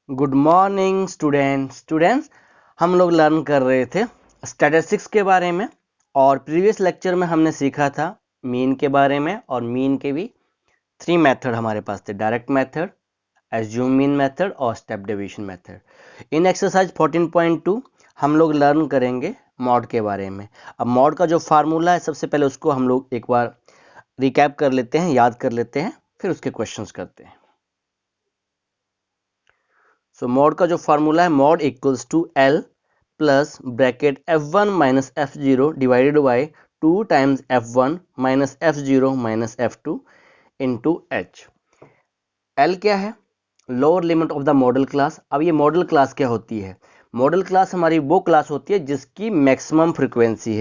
Good morning students हम लोग learn कर रहे थे स्टैटिस्टिक्स के बारे में। और प्रीवियस लेक्चर में हमने सीखा था मीन के बारे में। और मीन के भी 3 मेथड हमारे पास थे, direct method, assume mean method और स्टेप डेविएशन मेथड। इन एक्सरसाइज 14.2 हम लोग लर्न करेंगे मॉड के बारे में। अब मॉड का जो फार्मूला है, सबसे पहले उसको हम लोग एक बार रिकैप कर लेते हैं, याद कर लेते हैं, फिर उसके क्वेश्चंस करते हैं। सो मॉड का जो फार्मूला है, mode equals to L plus bracket f1 minus f0 divided by 2 times f1 minus f0 minus f2 into h। L क्या है? Lower limit of the modal class. अब ये मॉडल क्लास क्या होती है? मॉडल क्लास हमारी वो क्लास होती है जिसकी मैक्सिमम फ्रिक्वेंसी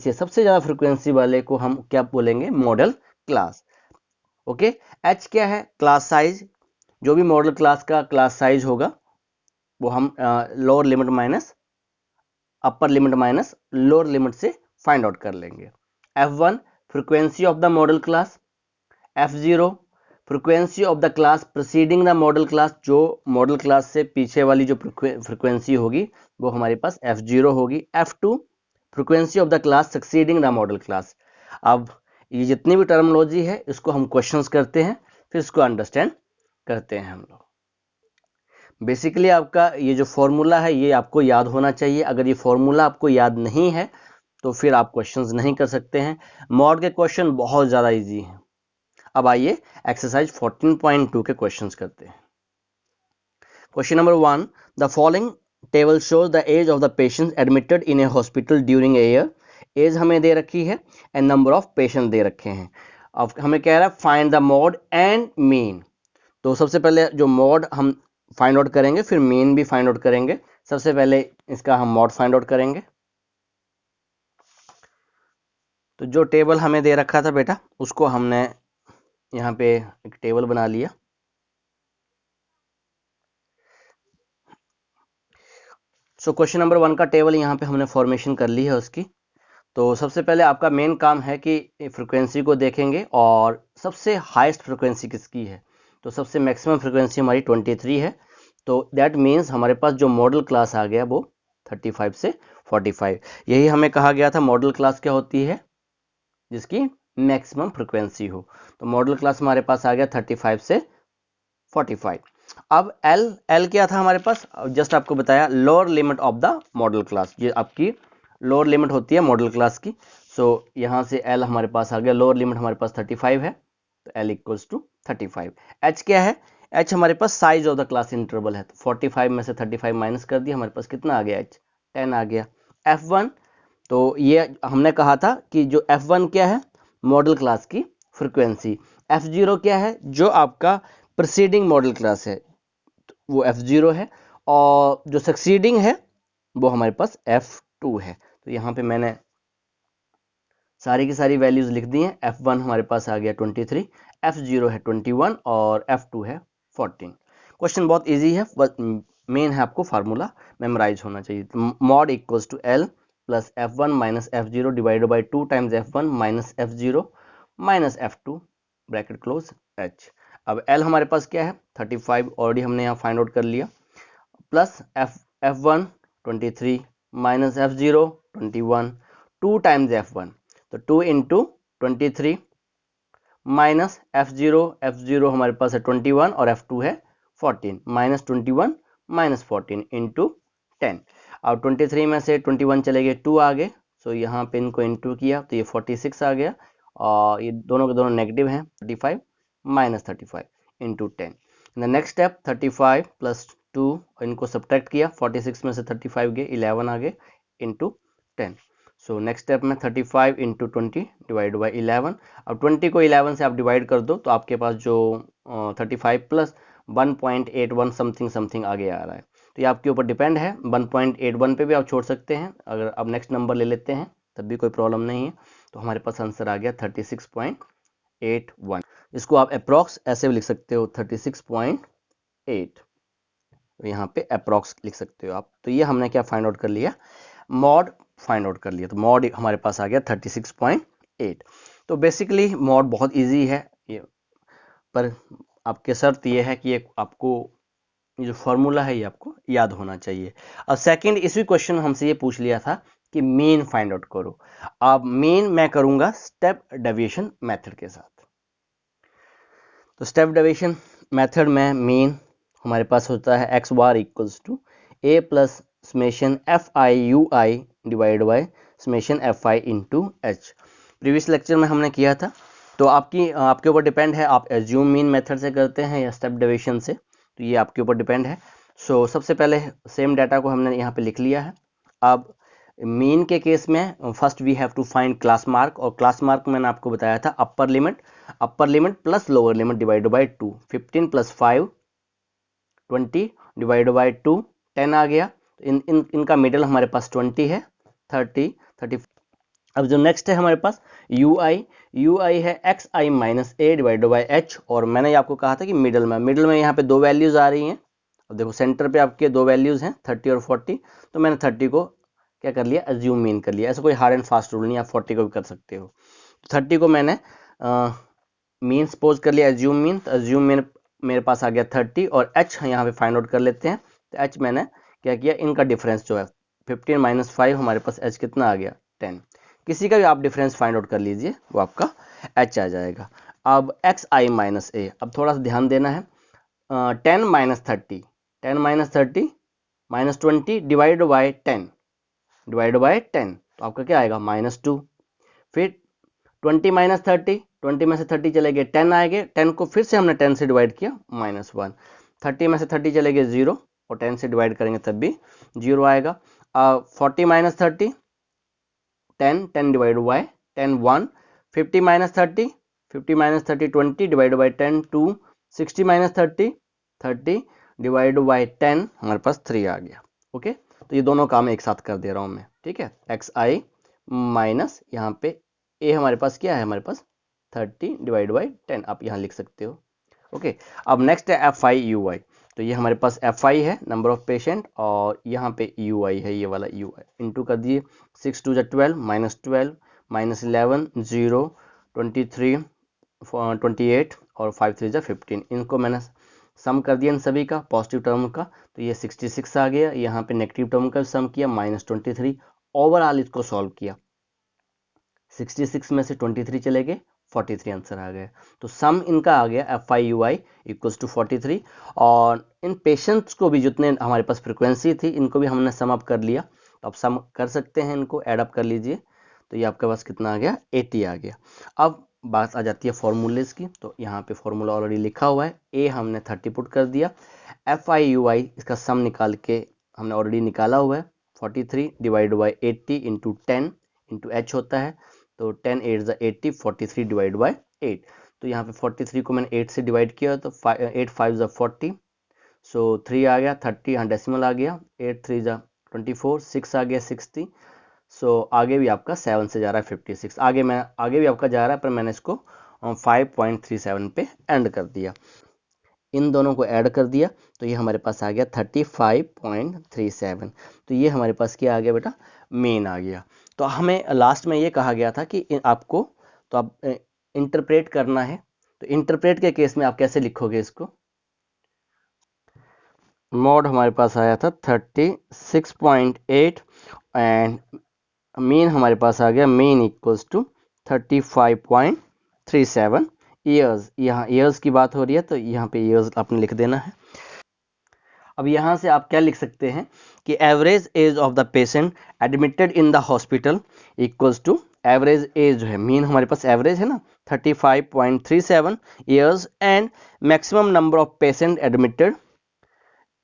है, सबसे ज़्यादा फ्रिक्वेंसी वाले को हम क्या बोलेंगे? Model class. ओके। एच क्या है? Class size. जो भी मॉडल क्लास का क्लास साइज होगा वो हम lower limit minus upper limit minus lower limit से फाइंड आउट कर लेंगे। F1 frequency of the modal class, F0 frequency of the class preceding the modal class. जो मॉडल क्लास से पीछे वाली जो फ्रीक्वेंसी होगी वो हमारे पास F0 होगी। F2 frequency of the class succeeding the modal class. अब ये जितनी भी टर्मोलॉजी है इसको हम क्वेश्चंस करते हैं, फिर इसको अंडरस्टैंड करते हैं हम लोग। बेसिकली आपका ये जो फॉर्मूला है ये आपको याद होना चाहिए। अगर ये फॉर्मूला आपको याद नहीं है तो फिर आप क्वेश्चंस नहीं कर सकते हैं। मॉड के क्वेश्चन बहुत ज़्यादा इजी हैं। अब आइए एक्सरसाइज 14.2 के क्वेश्चंस करते हैं। Question number 1, the following table shows the age of the patient admitted in a hospital during a year. Age हमें दे रखी है एंड नंबर ऑफ पेशेंट दे रखे हैं। अब हमें कह रहा है find the mode and mean. तो सबसे पहले जो मॉड हम फाइंड आउट करेंगे, फिर मीन भी फाइंड आउट करेंगे। सबसे पहले इसका हम मॉड फाइंड आउट करेंगे। तो जो टेबल हमें दे रखा था बेटा, उसको हमने यहाँ पे एक टेबल बना लिया। सो क्वेश्चन नंबर 1 का टेबल यहाँ पे हमने फॉर्मेशन कर ली है उसकी। तो सबसे पहले आपका मेन काम है कि फ्रिक्वेंसी को देखेंगे और सबसे हाईएस्ट फ्रिक्वेंसी किसकी है। तो सबसे मैक्सिमम फ्रिक्वेंसी हमारी 23 है। तो दैट मीन्स हमारे पास जो मॉडल क्लास आ गया वो 35 से 45। यही हमें कहा गया था मॉडल क्लास क्या होती है? जिसकी मैक्सिमम फ्रिक्वेंसी हो। तो मॉडल क्लास हमारे पास आ गया 35 से 45। अब एल क्या था हमारे पास? जस्ट आपको बताया, lower limit of the modal class. ये आपकी लोअर लिमिट होती है मॉडल क्लास की। सो यहाँ से एल हमारे पास आ गया, लोअर लिमिट हमारे पास 35 है, तो एल इक्वल्स टू 35। एच क्या है? एच हमारे पास size of the class interval है। तो 45 में से 35 माइनस कर दिया, हमारे पास कितना आ गया? एच 10 आ गया। F1, तो ये हमने कहा था कि जो F1 क्या है? मॉडल क्लास की फ्रिक्वेंसी। F0 क्या है? जो आपका प्रीसीडिंग मॉडल क्लास है वो F0 है, और जो सक्सीडिंग है वो हमारे पास F2 है। तो यहाँ पे मैंने सारी की सारी वैल्यूज लिख दी हैं। F1 हमारे पास आ गया 23, F0 है 21 और F2 है 14। क्वेश्चन बहुत इजी है, बस मेन है आपको फार्मूला मेमोराइज होना चाहिए। Mode equals to L plus F1 minus F0 divided by 2 times F1 minus F0 minus F2 bracket close H। अब L हमारे पास क्या है? 35 ऑलरेडी हमने यहाँ फाइंड आउट कर लिया, plus F1 23 minus F0 21, 2 times F1, तो 2 इंटू 23 माइनस F0 हमारे पास है 21 और F2 है 14, माइनस 21 माइनस 14 इंटू 10। अब 23 में से 21 चले गए, 2 आ गए, सो यहाँ पे इनको इंटू किया तो ये 46 आ गया, और ये दोनों के दोनों नेगेटिव हैं, 35 minus 35 into 10। Next step 35 plus 2, इनको सब्ट्रैक्ट किया, 46 में से 35 गए, 11 आ गए इंटू 10। सो नेक्स्ट स्टेप में 35 इंटू 20 डिवाइड बाई 11। अब 20 को 11 से आप डिवाइड कर दो तो आपके पास जो 35 प्लस 1.81 समथिंग समथिंग आगे आ रहा है। तो ये आपके ऊपर डिपेंड है, 1.81 पे भी आप छोड़ सकते हैं। अगर आप नेक्स्ट नंबर ले लेते हैं तब भी कोई प्रॉब्लम नहीं है। तो हमारे पास आंसर आ गया 36.81। इसको आप अप्रॉक्स ऐसे भी लिख सकते हो, 36.8, तो यहाँ पे अप्रॉक्स लिख सकते हो आप। तो ये हमने क्या फाइंड आउट कर लिया? मॉड फाइंड आउट कर लिया। तो मॉड हमारे पास आ गया 36.8। तो बेसिकली मॉड बहुत इजी है ये, पर आपके शर्त ये है कि ये आपको ये जो फॉर्मूला है ये आपको याद होना चाहिए। अब सेकंड, इसी क्वेश्चन हमसे ये पूछ लिया था कि मीन फाइंड आउट करो। अब मीन मैं करूंगा स्टेप डेविएशन मेथड के साथ। तो स्टेप डेविएशन मेथड में मीन हमारे पास होता है X bar equals to A plus summation F I U I divide by summation F I into H. Previous lecture में हमने किया था। तो आपके ऊपर डिपेंड है, आप एज्यूम मीन मेथड से करते हैं या स्टेप डेविएशन से, तो ये आपके ऊपर डिपेंड है। सो सबसे पहले सेम डाटा को हमने यहाँ पे लिख लिया है। अब मीन के केस में first we have to find class mark, और क्लास मार्क मैंने आपको बताया था upper limit plus lower limit divide by 2, 15 plus 5 20 divide by 2 10 आ गया। इनका मिडल हमारे पास 20 है, 30। अब जो नेक्स्ट है हमारे पास यू आई है x I minus A divide by H, और मैंने आपको कहा था कि मिडल में यहाँ पे दो वैल्यूज आ रही हैं। अब देखो सेंटर पे आपके दो वैल्यूज हैं 30 और 40, तो मैंने 30 को क्या कर लिया, एज्यूम मीन कर लिया। ऐसा कोई हार्ड एंड फास्ट रूल नहीं, आप 40 को भी कर सकते हो। तो 30 को मैंने मीन सपोज कर लिया एज्यूम मीन, तो एज्यूम मीन मेरे पास आ गया 30, और एच यहाँ पे फाइंड आउट कर लेते हैं। तो एच मैंने क्या किया, इनका डिफरेंस जो है 15 माइनस 5, हमारे पास एच कितना आ गया 10। किसी का भी आप डिफरेंस फाइंड आउट कर लीजिए, वो आपका एच आ जाएगा। अब एक्स आई माइनस ए, अब थोड़ा सा ध्यान देना है। 10 माइनस 30 माइनस 20 डिवाइड बाई 10 तो आपका क्या आएगा -2। फिर 20 माइनस 30, 20 में से 30 चले गए 10 आएंगे, 10 को फिर से हमने 10 से डिवाइड किया -1, 30 में से 30 चले गए 0, और 10 से डिवाइड करेंगे तब भी 0 आएगा। 40 minus 30 10 divide by 10 1, 50 minus 30 20 divide by 10 2, 60 minus 30 divide by 10, हमारे पास 3 आ गया। ओके, तो ये दोनों काम एक साथ कर दे रहा हूँ मैं, ठीक है। एक्स आई माइनस यहाँ पे ए हमारे पास क्या है, हमारे पास 30 डिवाइड बाई 10, आप यहाँ लिख सकते हो। ओके, अब नेक्स्ट है एफ आई यू आई। तो ये हमारे पास एफ आई है नंबर ऑफ पेशेंट, और यहाँ पे यू आई है, ये वाला यू आई इंटू कर दिए 6 2 12 -12 -11 0 23 28 और 5 3 15। इनको मैंने सम कर दिया इन सभी का, पॉजिटिव टर्म का, तो ये 66 आ गया। यहाँ पे नेगेटिव टर्म का सम किया -23, ओवरऑल इसको सॉल्व किया, 66 में से 23 चले गए 43 आंसर आ गया। तो सम इनका आ गया F I U I equals to 43, और इन पेशेंट्स को भी जितने हमारे पास फ्रिक्वेंसी थी इनको भी हमने सम अप कर लिया। तो आप सम कर सकते हैं, इनको ऐड अप कर लीजिए, तो ये आपके पास कितना आ गया 80 आ गया। अब बात आ जाती है फॉर्मूलेस की, तो यहाँ पे फॉर्मूला ऑलरेडी लिखा हुआ है, ए हमने 30 पुट कर दिया, एफ आई यू आई इसका सम निकाल के हमने ऑलरेडी निकाला हुआ है 43 divide by 80 into 10 into H होता है, तो 10 8 80 43 डिवाइड बाई 8। तो यहाँ पे 43 को मैंने 8 से डिवाइड किया, तो 8 5 40, सो 3 आ गया 30, यहाँ डेसिमल आ गया, 8 3 24, 6 आ गया 60। सो आगे भी आपका 7 से जा रहा है 56, आगे भी आपका जा रहा है, पर मैंने इसको 5.37 पे एंड कर दिया। इन दोनों को ऐड कर दिया, तो ये हमारे पास आ गया 35.37। तो ये हमारे पास क्या आ गया बेटा, मेन आ गया। तो हमें लास्ट में ये कहा गया था कि आपको, तो आप इंटरप्रेट करना है। तो इंटरप्रेट के केस में आप कैसे लिखोगे इसको, मॉड हमारे पास आया था 36.8, एंड मीन हमारे पास आ गया मीन इक्वल्स टू 35.37 ईयर्स। यहाँ ईयर्स की बात हो रही है, तो यहाँ पे ईयर्स आपने लिख देना है। अब यहाँ से आप क्या लिख सकते हैं कि average age of the patient admitted in the hospital equals to, average age जो है, मीन हमारे पास एवरेज है ना 35.37 years, and maximum number of patient admitted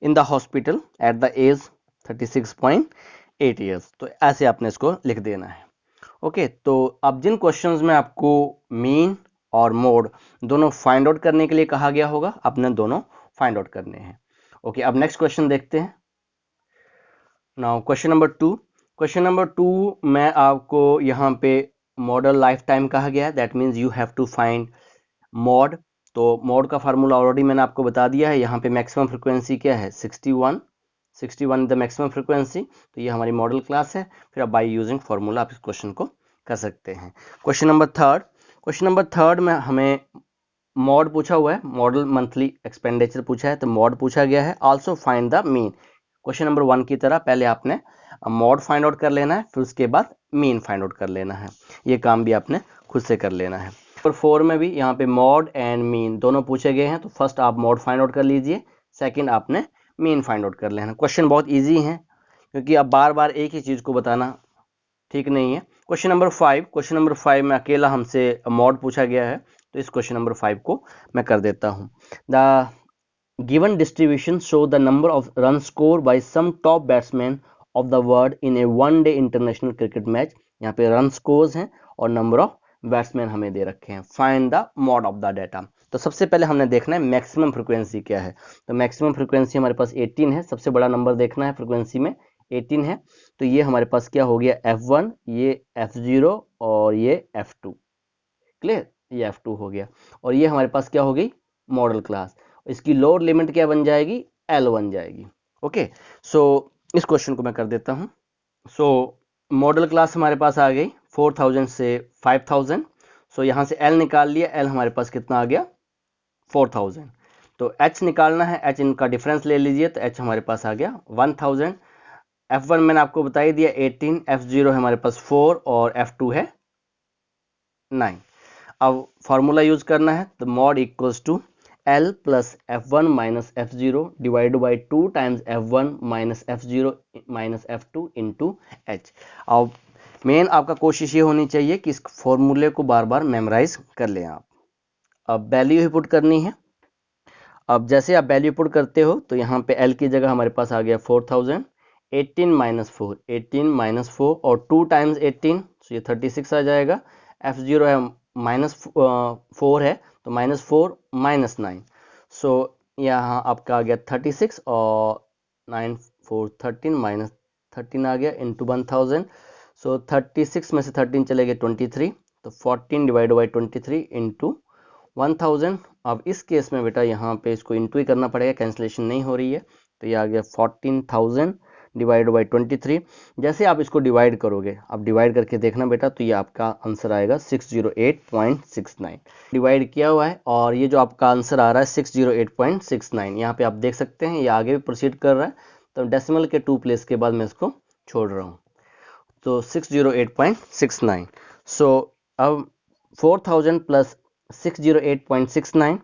in the hospital at the age 36.8 years. तो ऐसे आपने इसको लिख देना है। ओके, तो अब जिन क्वेश्चंस में आपको मीन और मोड दोनों फाइंड आउट करने के लिए कहा गया होगा, आपने दोनों फाइंड आउट करने हैं। ओके, अब नेक्स्ट क्वेश्चन देखते हैं। नाउ क्वेश्चन नंबर 2 में आपको यहाँ पे मॉडल लाइफ टाइम कहा गया है, that means you have to find mode. तो मॉड का फार्मूला ऑलरेडी मैंने आपको बता दिया है। यहाँ पे मैक्सिमम फ्रिक्वेंसी क्या है 61 द मैक्सिमम फ्रिक्वेंसी, तो ये हमारी मॉडल क्लास है। फिर आप बाय यूजिंग फार्मूला आप इस क्वेश्चन को कर सकते हैं। क्वेश्चन नंबर थर्ड में हमें मॉड पूछा हुआ है, मॉडल मंथली एक्सपेंडिचर पूछा है, तो मॉड पूछा गया है। Also find the mean, question number 1 की तरह पहले आपने मॉड फाइंड आउट कर लेना है, फिर उसके बाद मीन फाइंड आउट कर लेना है। ये काम भी आपने खुद से कर लेना है। नंबर 4 में भी यहाँ पे मॉड एंड मीन दोनों पूछे गए हैं, तो फर्स्ट आप मॉड फाइंड आउट कर लीजिए, सेकंड आपने मीन फाइंड आउट कर लेना। क्वेश्चन बहुत ईजी है, क्योंकि अब बार बार एक ही चीज़ को बताना ठीक नहीं है। क्वेश्चन नंबर 5 में अकेला हमसे मॉड पूछा गया है, तो इस क्वेश्चन नंबर 5 को मैं कर देता हूँ। The given distribution show the number of run score by some top batsman of the world in a one day international cricket match. यहाँ पे रन स्कोर्स हैं और नंबर ऑफ बैट्समैन हमें दे रखे हैं। Find the mod of the data. तो सबसे पहले हमने देखना है मैक्सिमम फ्रिक्वेंसी क्या है। तो मैक्सिमम फ्रिक्वेंसी हमारे पास 18 है, सबसे बड़ा नंबर देखना है फ्रिक्वेंसी में, 18 है। तो ये हमारे पास क्या हो गया, F1, ये F0 और ये F2। क्लियर, ये F2 हो गया। और ये हमारे पास क्या हो गई, मॉडल क्लास। इसकी लोअर लिमिट क्या बन जाएगी, L बन जाएगी। ओके, सो इस क्वेश्चन को मैं कर देता हूँ। सो मॉडल क्लास हमारे पास आ गई 4000 से 5000। सो यहाँ से L निकाल लिया, L हमारे पास कितना आ गया, 4000। तो H निकालना है, H इनका डिफरेंस ले लीजिए, तो H हमारे पास आ गया 1000। F1 मैंने आपको बता ही दिया 18, F0 है हमारे पास 4 और F2 है 9। अब फॉर्मूला यूज करना है, तो mode equals to L plus F1 minus F0 divide by 2 times F1 minus F0 minus F2 into H। अब मेन आपका कोशिश ये होनी चाहिए कि इस फॉर्मूले को बार बार मेमोराइज कर लें आप। अब वैल्यू ही पुट करनी है। अब जैसे आप वैल्यू पुट करते हो, तो यहाँ पे L की जगह हमारे पास आ गया 4000, 18 माइनस 4, 18 माइनस 4 और 2 टाइम्स 18, तो ये 36 आ जाएगा। F0 है माइनस 4 है, तो माइनस 4 माइनस 9, सो यहाँ आपका आ गया 36 और 9 4 13 माइनस 13 आ गया इंटू 1000। सो 36 में से 13 चले गए 23, तो 14 डिवाइड बाई 23 इंटू 1000। अब इस केस में बेटा यहाँ पे इसको इंटू ही करना पड़ेगा, कैंसिलेशन नहीं हो रही है, तो ये आ गया 14000 डिवाइड बाई 23। जैसे आप इसको डिवाइड करोगे, आप डिवाइड करके देखना बेटा, तो ये आपका आंसर आएगा 608.69। डिवाइड किया हुआ है और ये जो आपका आंसर आ रहा है 608.69, यहाँ पे आप देख सकते हैं ये आगे भी प्रोसीड कर रहा है, तो डेसिमल के 2 प्लेस के बाद मैं इसको छोड़ रहा हूँ, तो 608.69। सो अब 4000 प्लस 608.69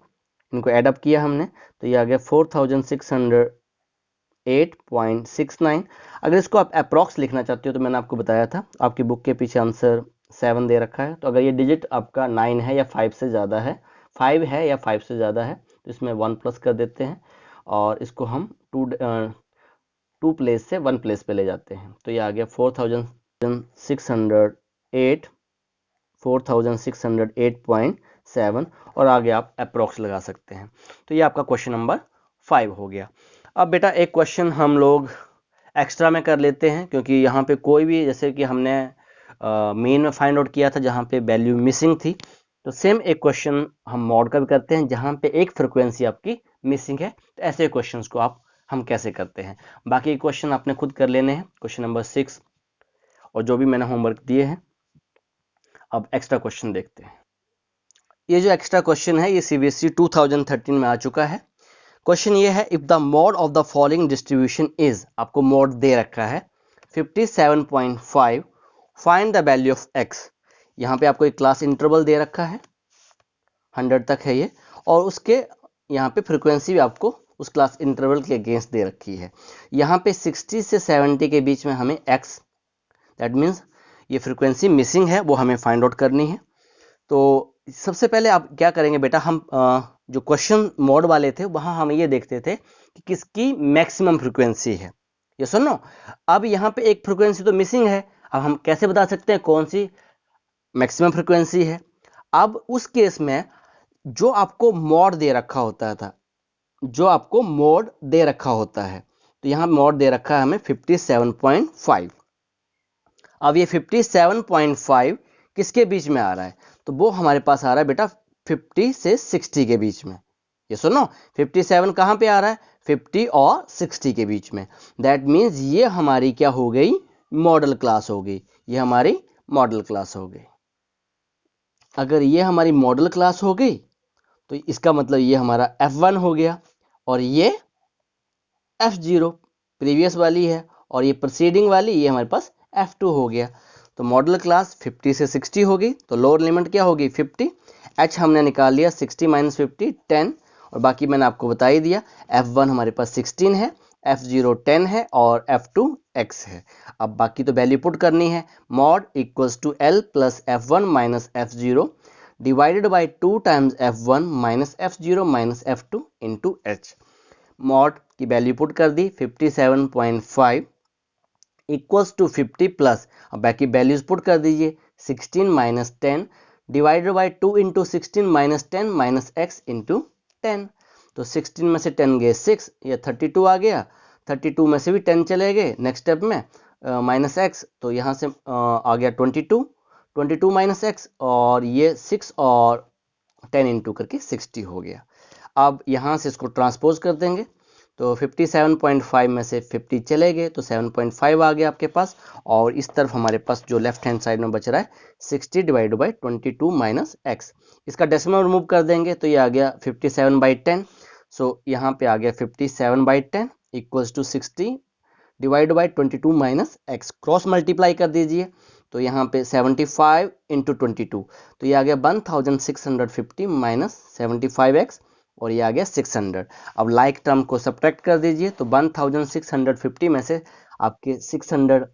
इनको एडअप किया हमने, तो ये आ गया 4608.69। अगर इसको आप अप्रॉक्स लिखना चाहते हो, तो मैंने आपको बताया था आपकी बुक के पीछे आंसर 7 दे रखा है, तो अगर ये डिजिट आपका 9 है या 5 से ज़्यादा है, 5 है या 5 से ज़्यादा है, तो इसमें 1 प्लस कर देते हैं और इसको हम 2 प्लेस से 1 प्लेस पे ले जाते हैं, तो ये आ गया 4608.7 और आगे आप अप्रॉक्स लगा सकते हैं। तो ये आपका क्वेश्चन नंबर 5 हो गया। अब बेटा एक क्वेश्चन हम लोग एक्स्ट्रा में कर लेते हैं, क्योंकि यहाँ पे कोई भी, जैसे कि हमने मेन में फाइंड आउट किया था जहाँ पे वैल्यू मिसिंग थी, तो सेम एक क्वेश्चन हम मॉड का भी करते हैं जहाँ पे एक फ्रिक्वेंसी आपकी मिसिंग है। तो ऐसे क्वेश्चंस को हम कैसे करते हैं, बाकी क्वेश्चन आपने खुद कर लेने हैं, क्वेश्चन नंबर 6 और जो भी मैंने होमवर्क दिए हैं। अब एक्स्ट्रा क्वेश्चन देखते हैं। ये जो एक्स्ट्रा क्वेश्चन है ये CBSE 2013 में आ चुका है। क्वेश्चन ये है, if the mod of the following distribution is, आपको मॉड दे रखा है 57.5, find the value of x। यहाँ पे आपको एक क्लास इंटरवल दे रखा है, 100 तक है ये, और उसके यहाँ पे फ्रीक्वेंसी भी आपको उस क्लास इंटरवल के अगेंस्ट दे रखी है। यहाँ पे 60 से 70 के बीच में हमें x, दैट मीन्स ये फ्रीक्वेंसी मिसिंग है, वो हमें फाइंड आउट करनी है। तो सबसे पहले आप क्या करेंगे बेटा, हम जो क्वेश्चन मोड वाले थे वहां हम ये देखते थे कि किसकी मैक्सिमम फ्रीक्वेंसी है, ये सुनो। अब यहाँ पे एक फ्रीक्वेंसी तो मिसिंग है, अब हम कैसे बता सकते हैं कौन सी मैक्सिमम फ्रीक्वेंसी है। अब उस केस में जो आपको मोड दे रखा होता था, जो आपको मोड दे रखा होता है, तो यहाँ मोड दे रखा है हमें 57.5। अब ये 57.5 किसके बीच में आ रहा है, तो वो हमारे पास आ रहा है बेटा 50 से 60 के बीच में। ये सुनो, 57 कहाँ पे आ रहा है, 50 और 60 के बीच में। दैट मीन्स ये हमारी क्या हो गई, मॉडल क्लास हो गई, ये हमारी मॉडल क्लास हो गई। अगर ये हमारी मॉडल क्लास हो गई, तो इसका मतलब ये हमारा F1 हो गया और ये F0 प्रीवियस वाली है और ये प्रीसीडिंग वाली ये हमारे पास F2 हो गया। तो मॉडल क्लास 50 से 60 होगी, तो लोअर लिमिट क्या होगी 50। H हमने निकाल लिया 60 माइनस 50 10 और बाकी मैंने आपको बता ही दिया। F1 हमारे पास 16 है, F0 10 है और F2 X है। अब बाकी तो वैल्यू पुट करनी है। Mode equals to L plus F1 minus F0 divided by 2 times F1 minus F0 minus F2 into H। Mode की वैल्यू पुट कर दी 57.5 इक्वल्स टू 50 प्लस, अब बाकी वैल्यूज पुट कर दीजिए 16 minus 10 divided by 2 into 16 minus 10 minus x into 10। तो 16 में से 10 गए 6, ये 32 आ गया। 32 में से भी 10 चले गए नेक्स्ट स्टेप में माइनस एक्स, तो यहाँ से आ गया 22 माइनस एक्स और ये 6 और 10 इंटू करके 60 हो गया। अब यहाँ से इसको ट्रांसपोज कर देंगे तो 57.5 में से 50 चले गए तो 7.5 आ गया आपके पास और इस तरफ हमारे पास जो लेफ्ट हैंड साइड में बच रहा है 60 डिवाइड बाई 22 माइनस एक्स। इसका डेसिमल रिमूव कर देंगे तो ये आ गया 57/10। सो यहाँ पे आ गया 57/10 equals to 60 divide by 22 minus X. Cross multiply कर दीजिए तो यहाँ पे 75 इंटू 22 तो ये आ गया 1650 माइनस 75x और ये आ गया 600। अब लाइक टर्म को सब्ट्रैक्ट कर दीजिए तो 1650 में से आपके 600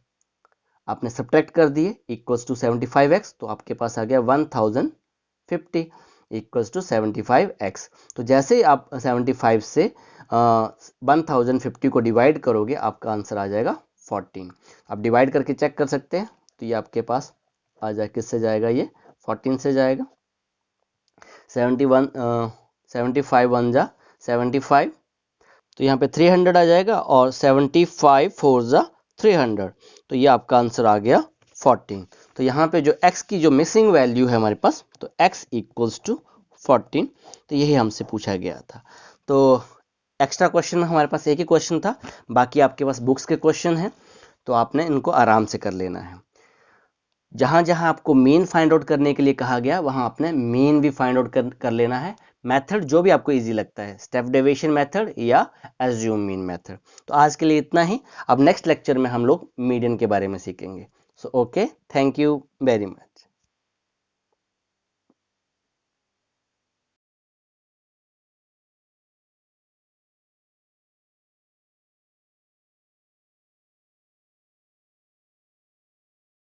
आपने सब्ट्रैक्ट कर दिए इक्वल्स टू 75x, तो आपके पास आ गया 1050 इक्वल्स टू 75x। तो जैसे ही आप 75 से 1050 को डिवाइड करोगे आपका आंसर आ जाएगा 14। आप डिवाइड करके चेक कर सकते हैं तो ये आपके पास आ जाए, किससे जाएगा, ये 14 से जाएगा। 75 1 जा 75, तो यहाँ पे 300 आ जाएगा और 75 4 जा 300, तो ये आपका आंसर आ गया 14। तो यहाँ पे जो x की जो मिसिंग वैल्यू है हमारे पास, तो x इक्वल्स टू 14, तो यही हमसे पूछा गया था। तो एक्स्ट्रा क्वेश्चन में हमारे पास एक ही क्वेश्चन था, बाकी आपके पास बुक्स के क्वेश्चन हैं तो आपने इनको आराम से कर लेना है। जहाँ जहाँ आपको मीन फाइंड आउट करने के लिए कहा गया वहाँ आपने मीन भी फाइंड आउट कर लेना है। मेथड जो भी आपको इजी लगता है, स्टेप डेविएशन मेथड या एज्यूम मीन मेथड। तो आज के लिए इतना ही। अब नेक्स्ट लेक्चर में हम लोग मीडियन के बारे में सीखेंगे। So okay, thank you very much.